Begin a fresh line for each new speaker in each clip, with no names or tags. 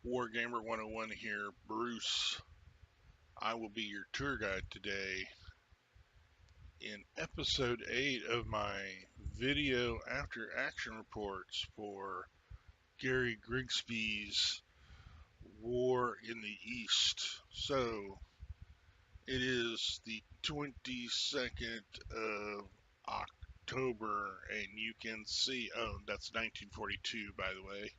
Wargamer 101 here, Bruce. I will be your tour guide today in episode 8 of my video after action reports for Gary Grigsby's War in the East. So, it is the 22nd of October, and you can see, oh, that's 1942, by the way.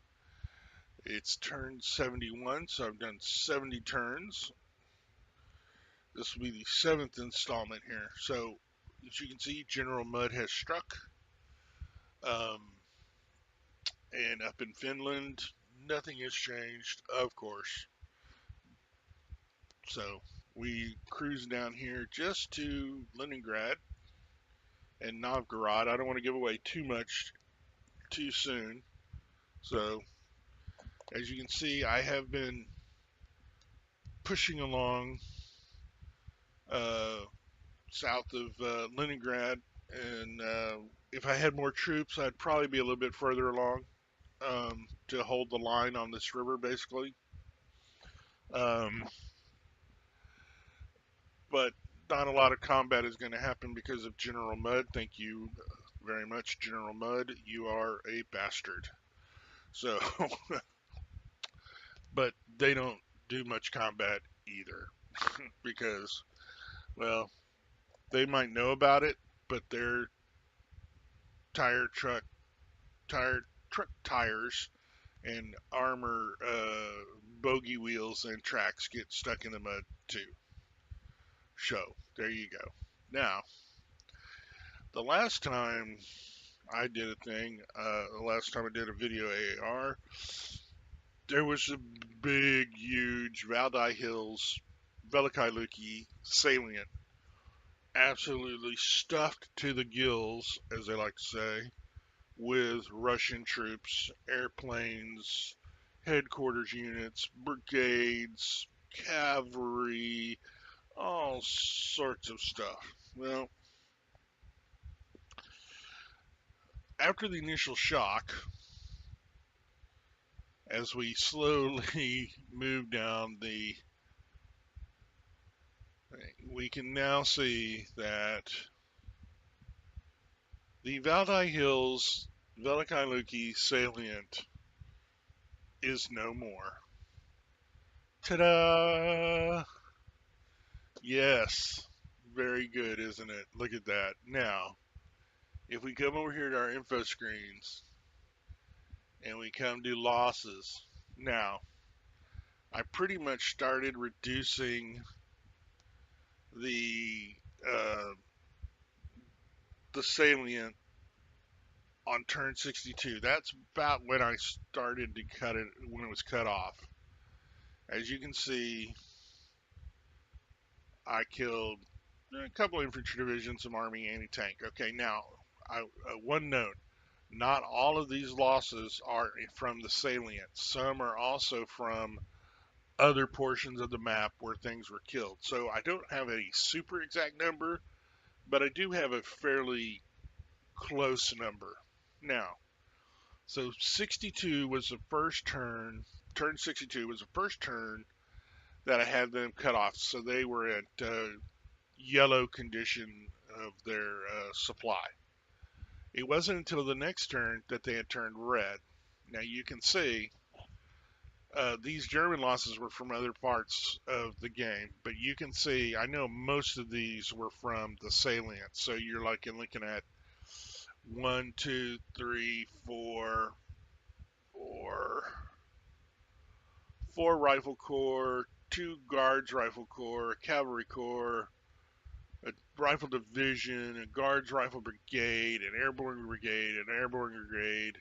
It's turned 71, so I've done 70 turns. This will be the 7th installment here. So, as you can see, General Mud has struck. Um, and up in Finland, nothing has changed, of course. So, we cruise down here just to Leningrad and Novgorod. I don't want to give away too much too soon. So, as you can see, I have been pushing along uh, south of Leningrad. And if I had more troops, I'd probably be a little bit further along. To hold the line on this river, basically. Um, but not a lot of combat is going to happen because of General Mud. Thank you very much, General Mud. You are a bastard. So, but they don't do much combat either because, well, they might know about it, but their tire truck, tire truck tires and armor bogey wheels and tracks get stuck in the mud too. So there you go. Now, the last time I did a thing, the last time I did a video AAR, there was a big, huge Valdai Hills, Velikai Luki salient, absolutely stuffed to the gills, as they like to say, with Russian troops, airplanes, headquarters units, brigades, cavalry, all sorts of stuff. Well, after the initial shock, as we slowly move down we can now see that the Valdai Hills Velikailuki salient is no more. Ta-da! Yes, very good, isn't it? Look at that. Now, if we come over here to our info screens and we come to losses, now I pretty much started reducing the uh, the salient on turn 62. That's about when I started to cut it, when it was cut off. As you can see, I killed a couple of infantry divisions, some army anti-tank. Okay, now, one note. Not all of these losses are from the salient. Some are also from other portions of the map where things were killed. So I don't have a super exact number, but I do have a fairly close number. Now, so 62 was the first turn. Turn 62 was the first turn that I had them cut off. So they were at yellow condition of their supply. It wasn't until the next turn that they had turned red. Now you can see these German losses were from other parts of the game, but you can see I know most of these were from the salient. So you're like looking at one, two, three, four, four rifle corps, two guards rifle corps, a cavalry corps, a rifle division, a guards rifle brigade, an airborne brigade,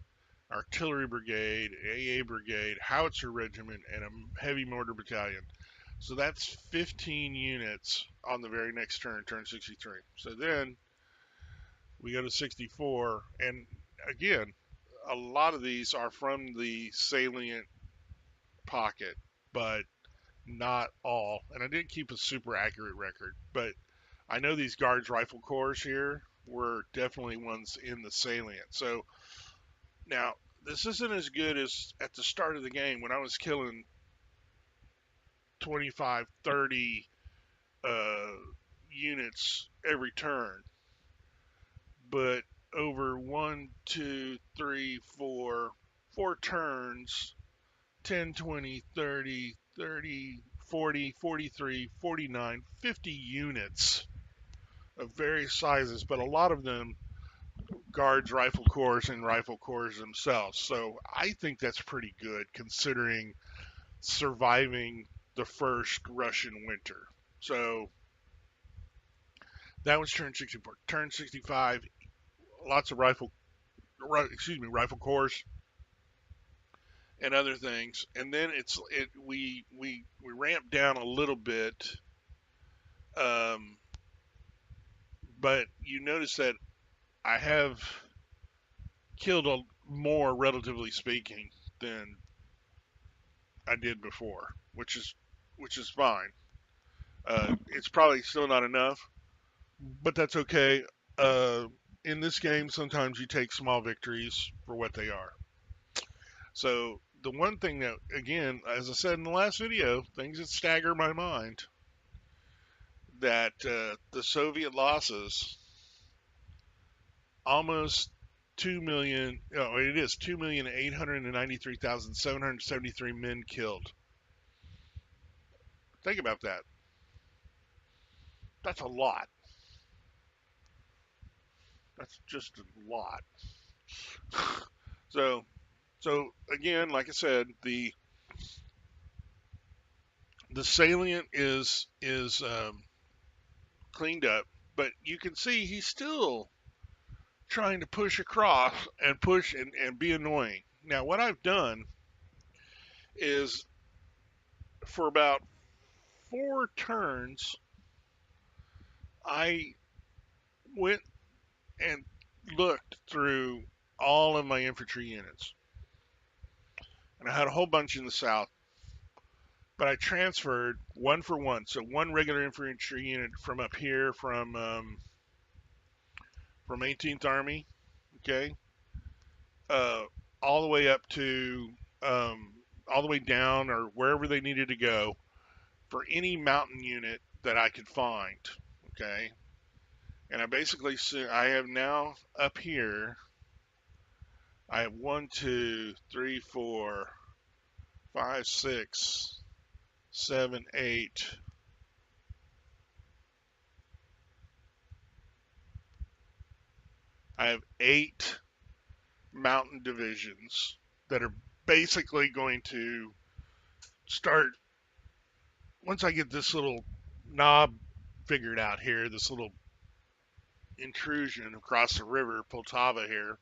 artillery brigade, AA brigade, howitzer regiment, and a heavy mortar battalion. So that's 15 units on the very next turn, turn 63. So then we go to 64, and again, a lot of these are from the salient pocket, but not all. And I didn't keep a super accurate record, but I know these guards rifle corps here were definitely ones in the salient. So now this isn't as good as at the start of the game when I was killing 25, 30 units every turn, but over 1, 2, 3, 4 turns, 10, 20, 30, 30, 40, 43, 49, 50 units of various sizes, but a lot of them guards rifle corps and rifle corps themselves. So I think that's pretty good considering surviving the first Russian winter. So that was turn 64. Turn 65, lots of rifle corps and other things. And then we ramped down a little bit, um, but you notice that I have killed more, relatively speaking, than I did before, which is fine. It's probably still not enough, but that's okay. Uh, in this game, sometimes you take small victories for what they are. So the one thing that, again, as I said in the last video, things that stagger my mind, that the Soviet losses, almost 2,000,000, oh, it is 2,893,773 men killed. Think about that. That's a lot. That's just a lot. So, so again, like I said, the salient is cleaned up, but you can see he's still trying to push across and push and be annoying. Now, what I've done is for about 4 turns, I went and looked through all of my infantry units, and I had a whole bunch in the south, but I transferred one for one. So one regular infantry unit from up here from 18th Army, okay, uh, all the way up to all the way down or wherever they needed to go for any mountain unit that I could find, okay. And I have now up here. I have 1, 2, 3, 4, 5, 6, 7, 8. I have 8 mountain divisions that are basically going to start once I get this little knob figured out here, this little intrusion across the river, Poltava here.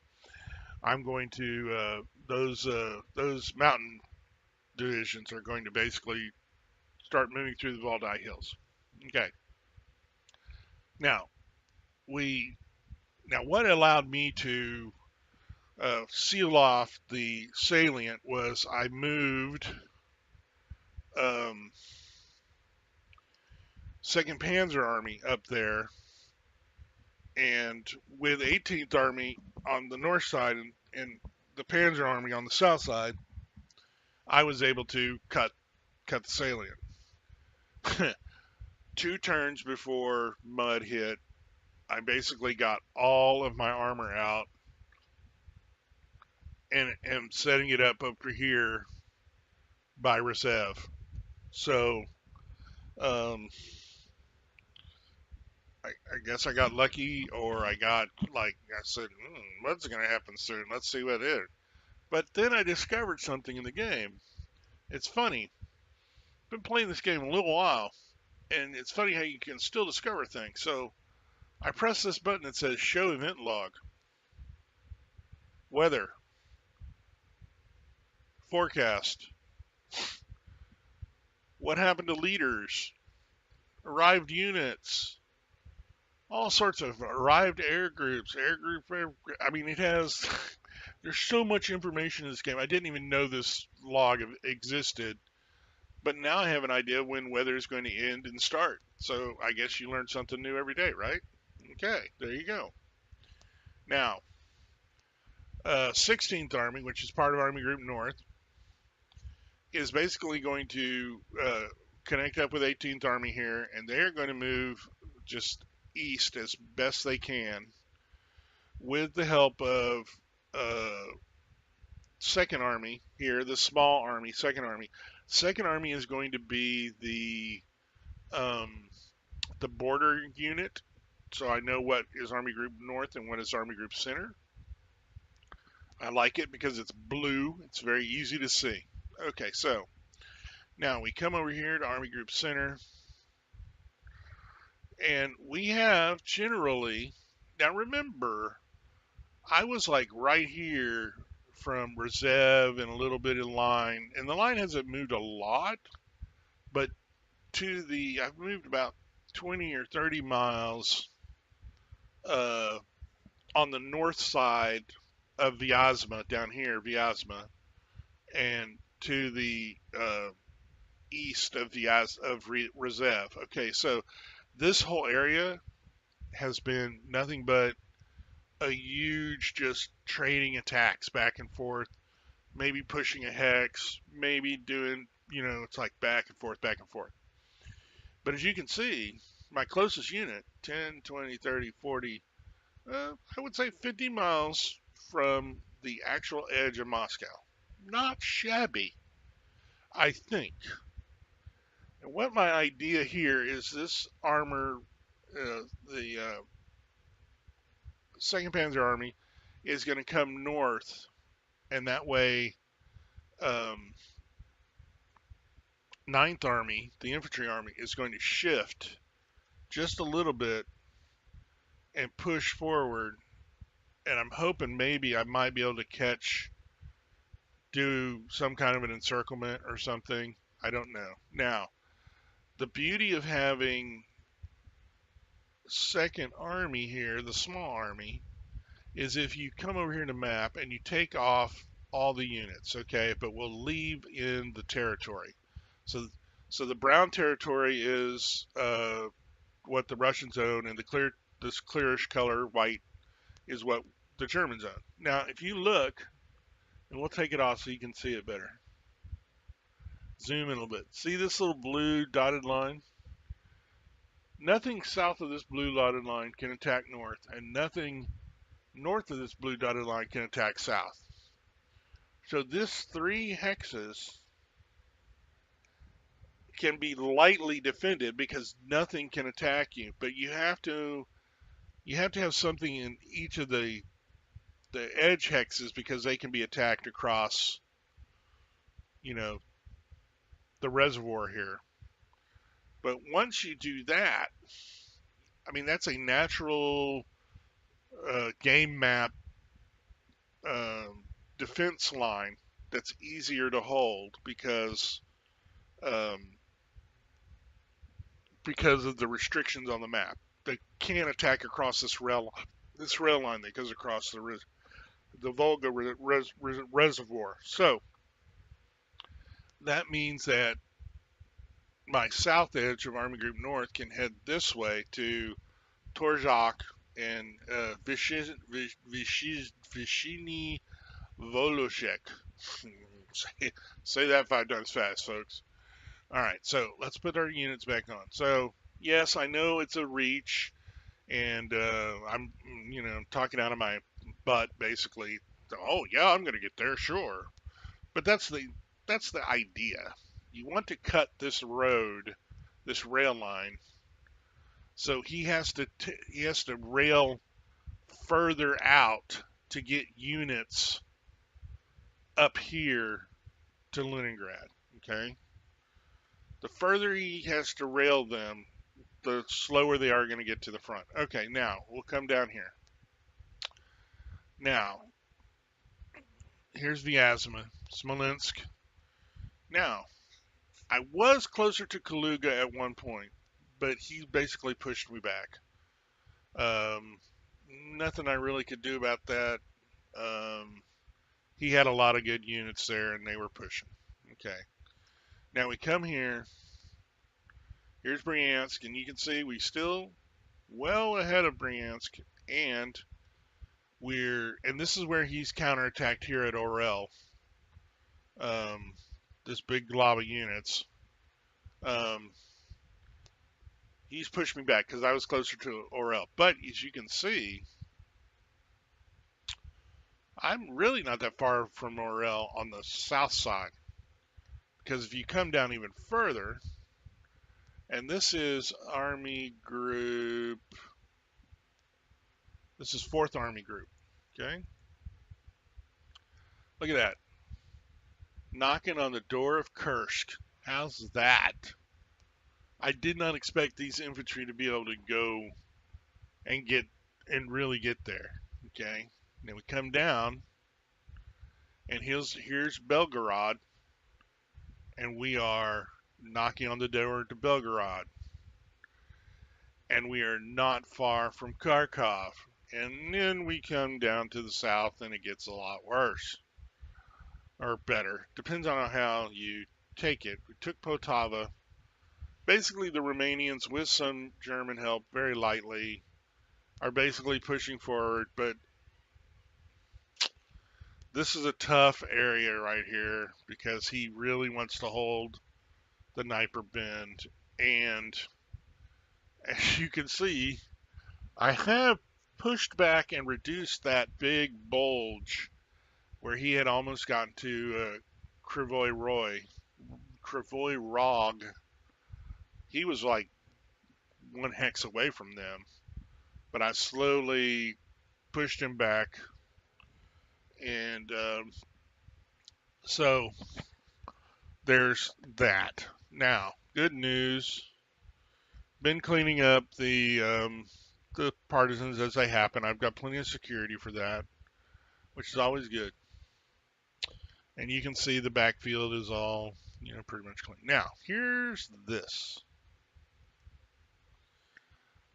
I'm going to those mountain divisions are going to basically start moving through the Valdai Hills. Okay. Now we what allowed me to seal off the salient was I moved um, Second Panzer Army up there, and with 18th Army on the north side and the Panzer Army on the south side, I was able to cut the salient. 2 turns before mud hit, I basically got all of my armor out and am setting it up over here by Resev. So um, I guess I got lucky, or I got, like I said, what's going to happen soon? Let's see what it is. But then I discovered something in the game. It's funny. Been playing this game a little while, and it's funny how you can still discover things. So I press this button that says Show Event Log, Weather, Forecast, what happened to leaders, arrived units, all sorts of arrived air groups, I mean, it has. There's so much information in this game. I didn't even know this log existed, but now I have an idea when weather is going to end and start. So I guess you learn something new every day, right? Okay, there you go. Now, 16th Army, which is part of Army Group North, is basically going to connect up with 18th Army here, and they're going to move just east as best they can with the help of uh, Second Army here, the small army, Second Army. Second Army is going to be the border unit, so I know what is Army Group North and what is Army Group Center. I like it because it's blue. It's very easy to see. Okay, so now we come over here to Army Group Center, and we have generally, now remember, I was like right here from Reserve and a little bit in line, and the line hasn't moved a lot, but I've moved about 20 or 30 miles uh, on the north side of Vyazma, down here, Vyazma, and to the east of Reserve. Okay, so this whole area has been nothing but a huge just trading attacks back and forth, maybe pushing a hex, maybe doing, it's like back and forth, back and forth. But as you can see, my closest unit, 10, 20, 30, 40, I would say 50 miles from the actual edge of Moscow. Not shabby, I think. And what my idea here is this armor, the 2nd Panzer Army, is going to come north, and that way, um, 9th Army, the infantry army, is going to shift just a little bit and push forward. And I'm hoping maybe I might be able to do some kind of an encirclement or something. I don't know. Now, the beauty of having 2nd Army here, the small army, is if you come over here to map and you take off all the units, okay, but we'll leave in the territory. So, so the brown territory is what the Russians own, and this clearish color, white, is what the Germans own. Now, if you look, and we'll take it off so you can see it better. Zoom in a little bit. See this little blue dotted line? Nothing south of this blue dotted line can attack north, and nothing north of this blue dotted line can attack south. So this 3 hexes can be lightly defended because nothing can attack you, but you have to have something in each of the edge hexes because they can be attacked across, you know, the reservoir here. But once you do that, I mean, that's a natural game map um, defense line that's easier to hold um, because of the restrictions on the map. They can't attack across this rail line that goes across the Volga reservoir. So that means that my south edge of Army Group North can head this way to Torzhok and Vyshny Voloshek. Say that 5 times fast, folks. All right, so let's put our units back on. So yes, I know it's a reach, and I'm talking out of my butt basically. Oh yeah, I'm gonna get there, sure. But that's the idea. You want to cut this road, this rail line, so he has to rail further out to get units up here to Leningrad. Okay, the further he has to rail them, the slower they are going to get to the front. Okay, now we'll come down here. Now here's Vyazma, Smolensk. Now I was closer to Kaluga at one point, but he basically pushed me back. Um, Nothing I really could do about that. Um, he had a lot of good units there, and they were pushing. Okay. Now we come here. Here's Bryansk, and you can see we still well ahead of Bryansk, and this is where he's counterattacked here at Orel. Um, this big glob of units. Um, he's pushed me back because I was closer to Orel. But as you can see, I'm really not that far from Orel on the south side. Because if you come down even further, and this is Army Group, this is 4th Army Group, okay? Look at that. Knocking on the door of Kursk. How's that? I did not expect these infantry to be able to go and really get there, okay? Then we come down, and here's Belgorod, and we are knocking on the door to Belgorod. And we are not far from Kharkov. And then we come down to the south and it gets a lot worse. Or better. Depends on how you take it. We took Poltava. Basically, the Romanians, with some German help, very lightly, are basically pushing forward. But this is a tough area right here because he really wants to hold the Dnieper Bend. And as you can see, I have pushed back and reduced that big bulge where he had almost gotten to Krivoy Rog. He was like 1 hex away from them, but I slowly pushed him back, and so there's that. Now, good news. Been cleaning up the partisans as they happen. I've got plenty of security for that, which is always good. And you can see the backfield is all, pretty much clean. Now, here's this.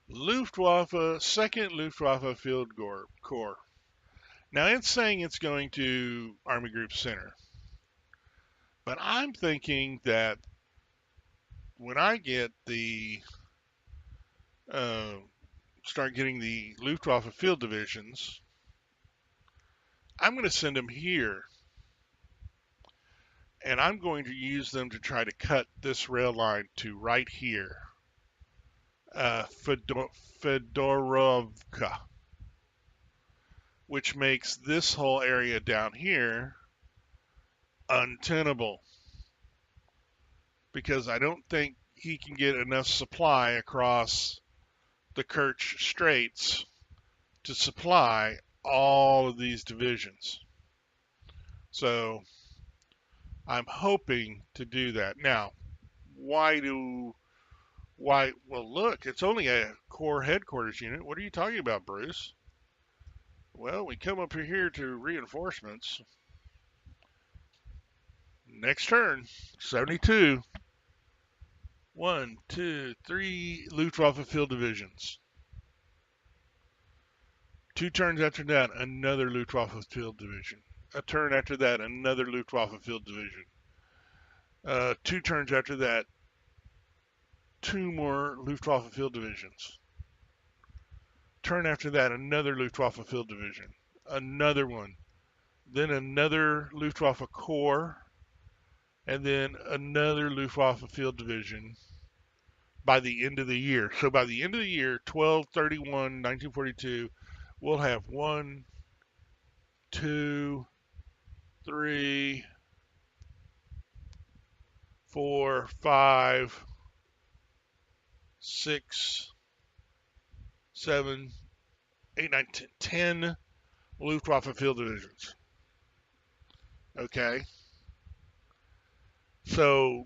Luftwaffe, 2nd Luftwaffe Field Corps. Now, it's saying it's going to Army Group Center. But I'm thinking that when I get uh, start getting the Luftwaffe Field Divisions, I'm going to send them here. And I'm going to use them to try to cut this rail line to right here. Fedorovka, which makes this whole area down here untenable because I don't think he can get enough supply across the Kerch Straits to supply all of these divisions. So I'm hoping to do that. Now, well, look, it's only a Corps headquarters unit. What are you talking about, Bruce? Well, we come up here to reinforcements. Next turn, 72. 1, 2, 3 Luftwaffe field divisions. 2 turns after that, another Luftwaffe field division. A turn after that, another Luftwaffe field division. 2 turns after that, 2 more Luftwaffe field divisions. Turn after that, another Luftwaffe field division. Another one. Then another Luftwaffe corps. And then another Luftwaffe field division by the end of the year. So by the end of the year, 12/31/1942, we'll have 1, 2, 3, 4, 5, 6, 7, 8, 9, 10 Luftwaffe field divisions. Okay. So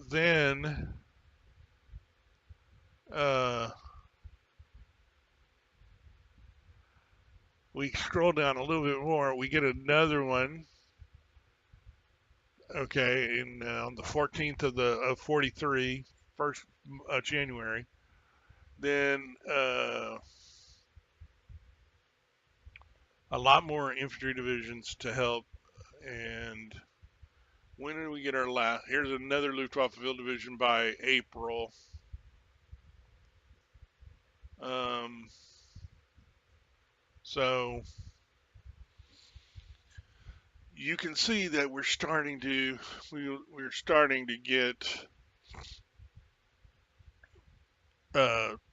then we scroll down a little bit more. We get another one. Okay, on the 14th of 43, 1st January. Then a lot more infantry divisions to help. And when did we get our last? Here's another Luftwaffe field division by April. So you can see that we're starting to get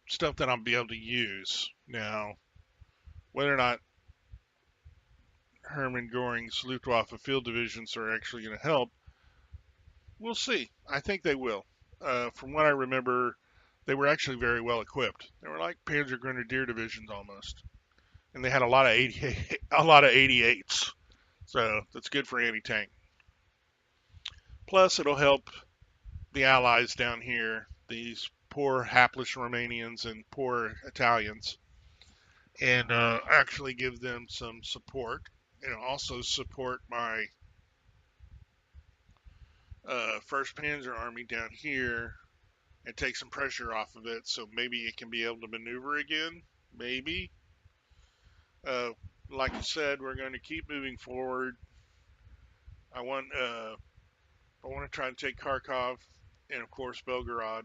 stuff that I'll be able to use. Now, whether or not Hermann Göring's Luftwaffe field divisions are actually going to help, we'll see. I think they will. From what I remember, they were actually very well equipped. They were like Panzer Grenadier divisions almost, and they had a lot of 88, a lot of 88s. So that's good for anti-tank. Plus, it'll help the Allies down here, these poor hapless Romanians and poor Italians, and actually give them some support, and also support my 1st Panzer Army down here and take some pressure off of it, so maybe it can be able to maneuver again. Maybe. Uh, like I said, we're going to keep moving forward. I want to try to take Kharkov and of course Belgorod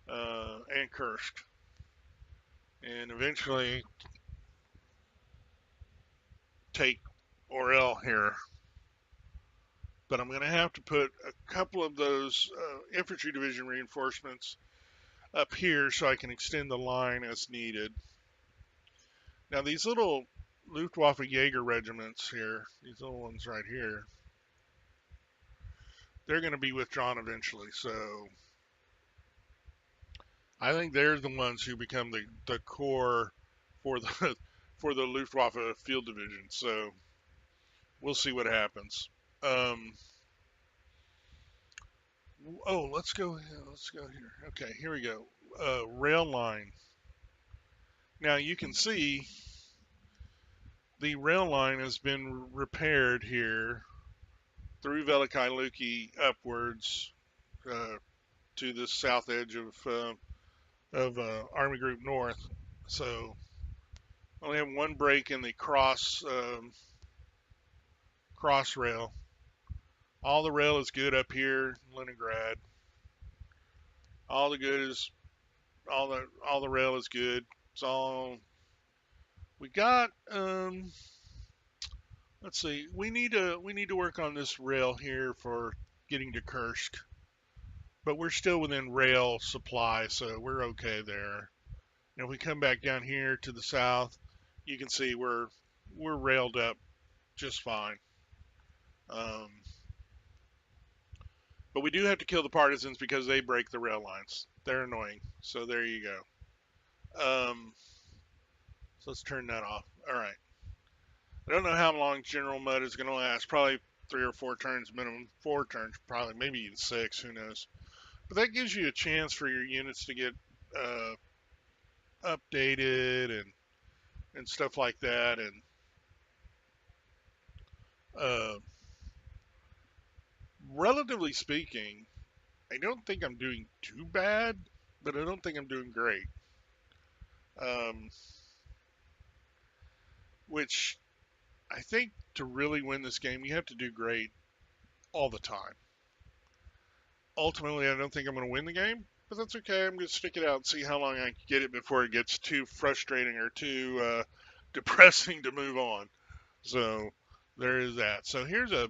and Kursk, and eventually take Orel here. But I'm going to have to put a couple of those infantry division reinforcements up here so I can extend the line as needed. Now these little Luftwaffe Jaeger regiments here, these little ones right here, they're going to be withdrawn eventually. So I think they're the ones who become the core for the for the Luftwaffe field division. So we'll see what happens. Um, oh, let's go. Let's go here. Okay, here we go. Rail line. Now you can see the rail line has been repaired here through Veliky Luki upwards to the south edge of Army Group North. So only have one break in the cross rail. All the rail is good up here in Leningrad. All the good is all the rail is good. It's all we got. Let's see. We need to work on this rail here for getting to Kursk, but we're still within rail supply, so we're okay there. And if we come back down here to the south, you can see we're railed up just fine. Um, but we do have to kill the partisans because they break the rail lines. They're annoying. So there you go. So let's turn that off. All right. I don't know how long General Mud is going to last. Probably 3 or 4 turns minimum. 4 turns, probably, maybe even 6. Who knows? But that gives you a chance for your units to get uh, updated and stuff like that. And uh, relatively speaking, I don't think I'm doing too bad, but I don't think I'm doing great. Um, which I think to really win this game, you have to do great all the time. Ultimately, I don't think I'm going to win the game, but that's okay. I'm going to stick it out and see how long I can get it before it gets too frustrating or too depressing to move on. So there is that. So here's a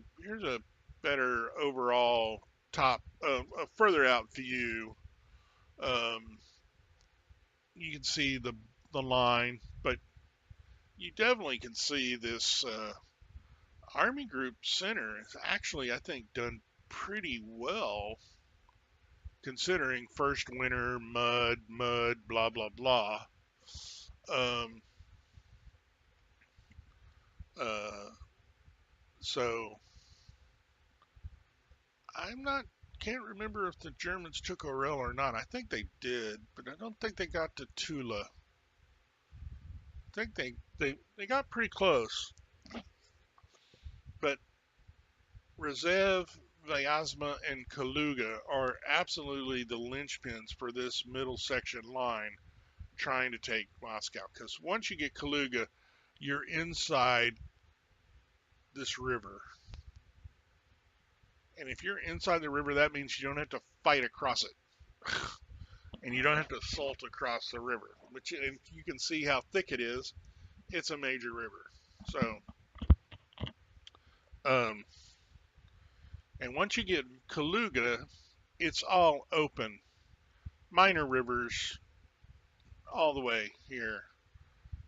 better overall top, a further out view. Um, you can see the line, but you definitely can see this Army Group Center is actually, I think, done pretty well considering first winter, mud, blah, blah, blah. Um, uh, so I'm not, can't remember if the Germans took Orel or not. I think they did, but I don't think they got to Tula. I think they got pretty close. But Rezev, Vyazma, and Kaluga are absolutely the linchpins for this middle section line trying to take Moscow. Because once you get Kaluga, you're inside this river. And if you're inside the river, that means you don't have to fight across it. And you don't have to assault across the river. Which, and you can see how thick it is. It's a major river. So, um, and once you get Kaluga, it's all open. minor rivers all the way here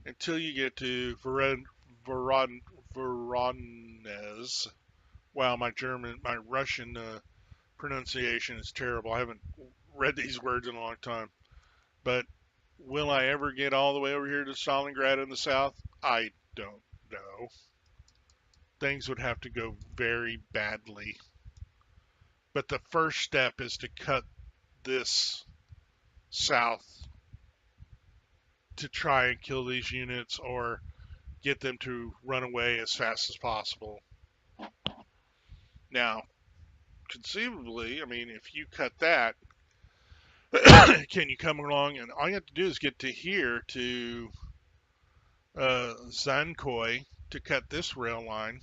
until you get to Voronezh. Wow, my Russian pronunciation is terrible. I haven't read these words in a long time. But will I ever get all the way over here to Stalingrad in the south? I don't know. Things would have to go very badly. But the first step is to cut this south to try and kill these units or get them to run away as fast as possible. Now, conceivably, I mean, if you cut that, can you come along and all you have to do is get to here to Zankoi to cut this rail line,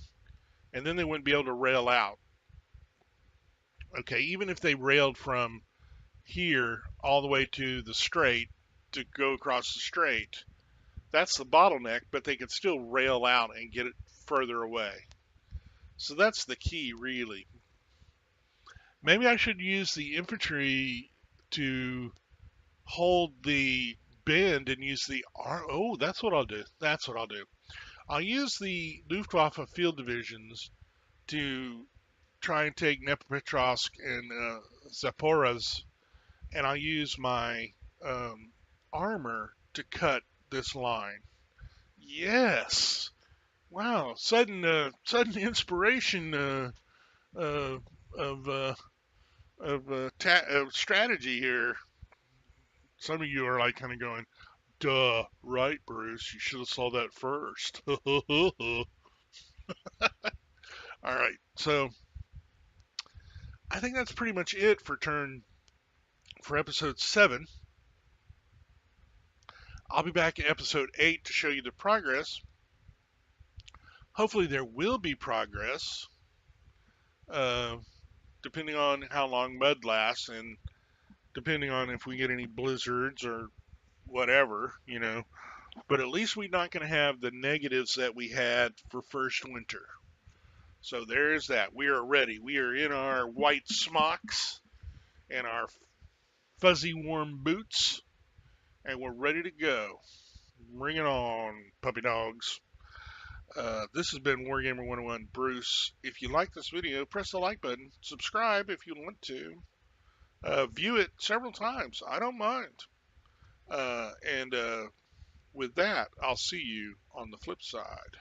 and then they wouldn't be able to rail out. Okay, even if they railed from here all the way to the strait to go across the strait, that's the bottleneck, but they could still rail out and get it further away. So that's the key, really. Maybe I should use the infantry to hold the bend and use the Oh, that's what I'll do. That's what I'll do. I'll use the Luftwaffe field divisions to try and take Dnipropetrovsk and Zaporozhye, and I'll use my armor to cut this line. Yes. Wow. Sudden inspiration uh, of of strategy here. Some of you are like kind of going, "Duh, right, Bruce? You should have saw that first." All right. So I think that's pretty much it for episode 7. I'll be back in episode 8 to show you the progress. Hopefully there will be progress, uh, depending on how long mud lasts and depending on if we get any blizzards or whatever, you know. But at least we're not going to have the negatives that we had for first winter. So there's that. We are ready. We are in our white smocks and our fuzzy warm boots, and we're ready to go. Bring it on, puppy dogs. This has been Wargamer 101 Bruce. If you like this video, press the like button. Subscribe if you want to. View it several times. I don't mind. And with that, I'll see you on the flip side.